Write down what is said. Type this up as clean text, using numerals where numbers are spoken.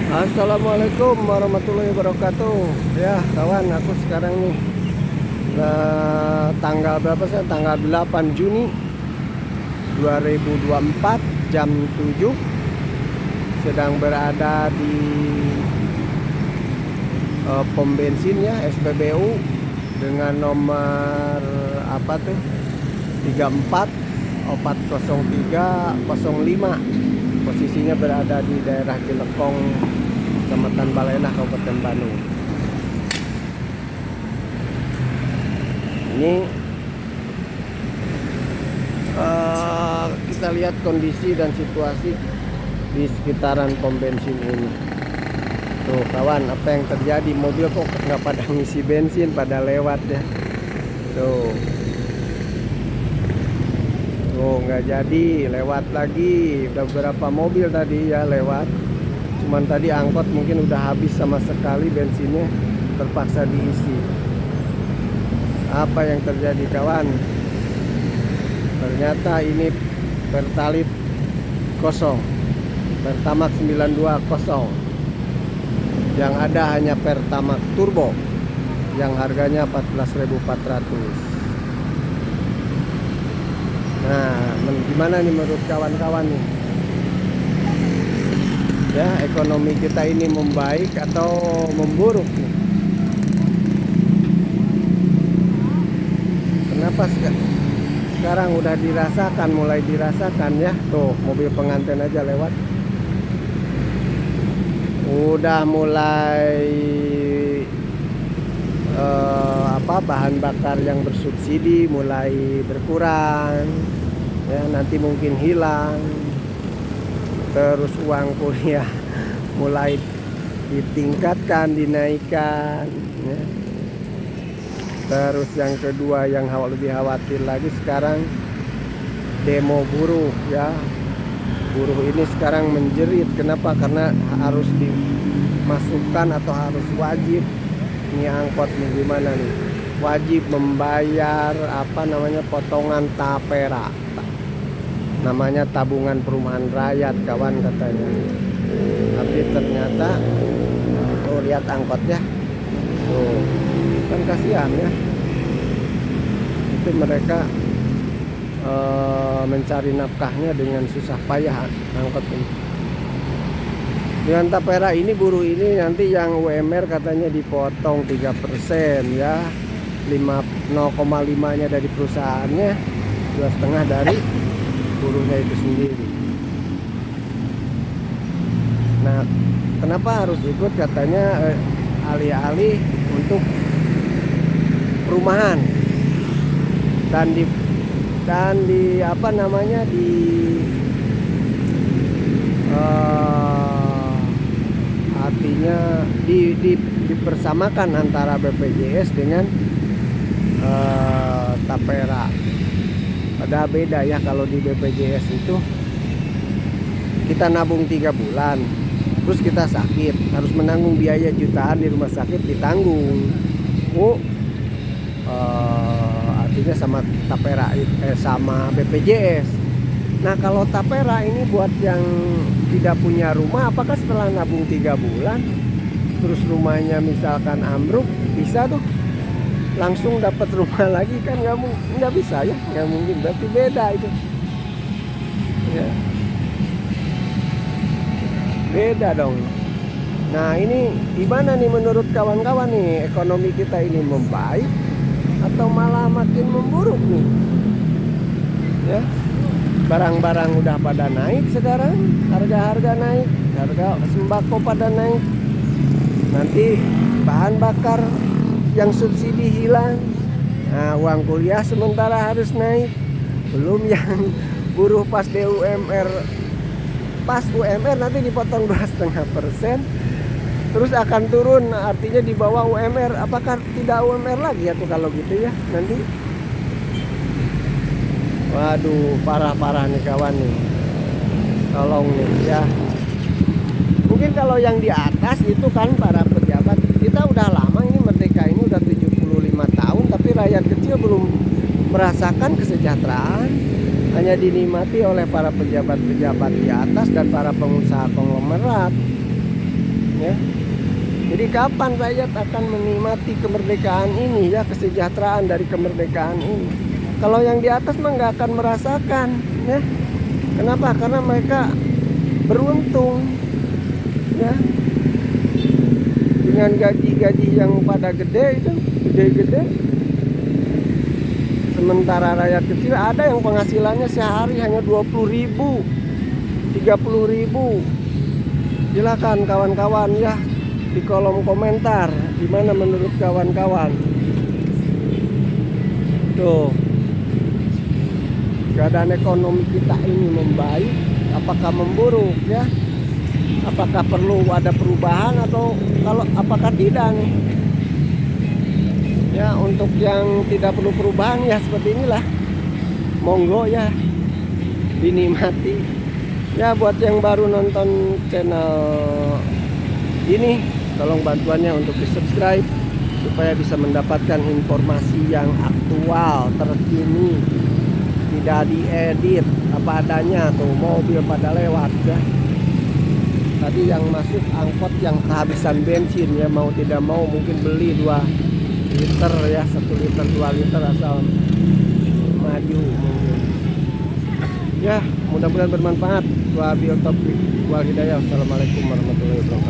Assalamualaikum warahmatullahi wabarakatuh. Ya kawan, aku sekarang nih tanggal berapa sih? Tanggal 8 Juni 2024 jam 7. Sedang berada di pom bensin ya, SPBU dengan nomor apa tuh? 34 40305. Posisinya berada di daerah Cilekong, Kecamatan Balenah, Kabupaten Bandung. Ini kita lihat kondisi dan situasi di sekitaran pom bensin ini. Tuh kawan, apa yang terjadi? Mobil kok nggak pada ngisi bensin, pada lewat ya. Tuh nggak jadi, lewat lagi. Udah beberapa mobil tadi ya lewat, cuman tadi angkot mungkin udah habis sama sekali bensinnya, terpaksa diisi. Apa yang terjadi kawan? Ternyata ini Pertalite kosong, Pertamax 920. Yang ada hanya Pertamax Turbo yang harganya 14.400. Nah, gimana nih menurut kawan-kawan nih? Ya, ekonomi kita ini membaik atau memburuk nih? Kenapa sekarang udah dirasakan, mulai dirasakan ya? Tuh, mobil pengantin aja lewat. Udah mulai bahan bakar yang bersubsidi mulai berkurang ya, nanti mungkin hilang. Terus uang kuliah mulai ditingkatkan, dinaikkan ya. Terus yang kedua yang lebih khawatir lagi sekarang, demo buruh ya. Buruh ini sekarang menjerit. Kenapa? Karena harus dimasukkan atau harus wajib. Ini angkot nih gimana nih? Wajib membayar potongan tapera. Namanya tabungan perumahan rakyat kawan katanya. Tapi ternyata tuh lihat angkotnya. Tuh kan kasihan ya. Itu mereka mencari nafkahnya dengan susah payah angkot ini. Dengan tapera ini, buruh ini nanti yang UMR katanya dipotong 3% ya. 0,5-nya dari perusahaannya, 2,5 dari buruhnya itu sendiri. Nah, kenapa harus ikut? Katanya alih-alih untuk perumahan dan di artinya dipersamakan antara BPJS dengan tapera. Ada beda ya, kalau di BPJS itu kita nabung 3 bulan, terus kita sakit harus menanggung biaya jutaan di rumah sakit, ditanggung. Artinya sama tapera sama BPJS. Nah kalau tapera ini buat yang tidak punya rumah, apakah setelah nabung 3 bulan terus rumahnya misalkan ambruk, bisa tuh langsung dapat rumah lagi? Kan nggak bisa ya, nggak mungkin. Berarti beda itu ya, beda dong. Nah ini gimana nih menurut kawan-kawan nih? Ekonomi kita ini membaik atau malah makin memburuk nih ya? Barang-barang udah pada naik sekarang, harga-harga naik, harga sembako pada naik. Nanti bahan bakar yang subsidi hilang. Nah, uang kuliah sementara harus naik. Belum yang buruh pas UMR. Pas UMR nanti dipotong 2,5%. Terus akan turun, artinya di bawah UMR. Apakah tidak UMR lagi ya tuh kalau gitu ya nanti? Waduh, parah-parah nih kawan nih. Tolong nih ya. Mungkin kalau yang di atas itu kan para pejabat, kita udah lama ini merdeka ini udah 75 tahun, tapi rakyat kecil belum merasakan kesejahteraan. Hanya dinikmati oleh para pejabat-pejabat di atas dan para pengusaha konglomerat. ya. Jadi kapan rakyat akan menikmati kemerdekaan ini ya, kesejahteraan dari kemerdekaan ini? Kalau yang di atas mah nggak akan merasakan ya. Kenapa? Karena mereka beruntung ya, dengan gaji-gaji yang pada gede itu, gede-gede. Sementara rakyat kecil ada yang penghasilannya sehari hanya 20.000, 30.000. Silakan kawan-kawan ya di kolom komentar, gimana menurut kawan-kawan? Tuh, keadaan ekonomi kita ini membaik, apakah memburuk ya? Apakah perlu ada perubahan atau apakah tidak nih? Ya, untuk yang tidak perlu perubahan ya seperti inilah. Monggo ya dinikmati. Ya, buat yang baru nonton channel ini, tolong bantuannya untuk di-subscribe supaya bisa mendapatkan informasi yang aktual, terkini, tidak diedit, apa adanya. Tuh mobil pada lewat ya. Tadi yang masuk angkot yang kehabisan bensin ya, mau tidak mau mungkin beli 2 liter ya, 1 liter 2 liter asal maju mungkin. Ya, mudah-mudahan bermanfaat. Wabillahi taufiq wal hidayah. Assalamualaikum warahmatullahi wabarakatuh.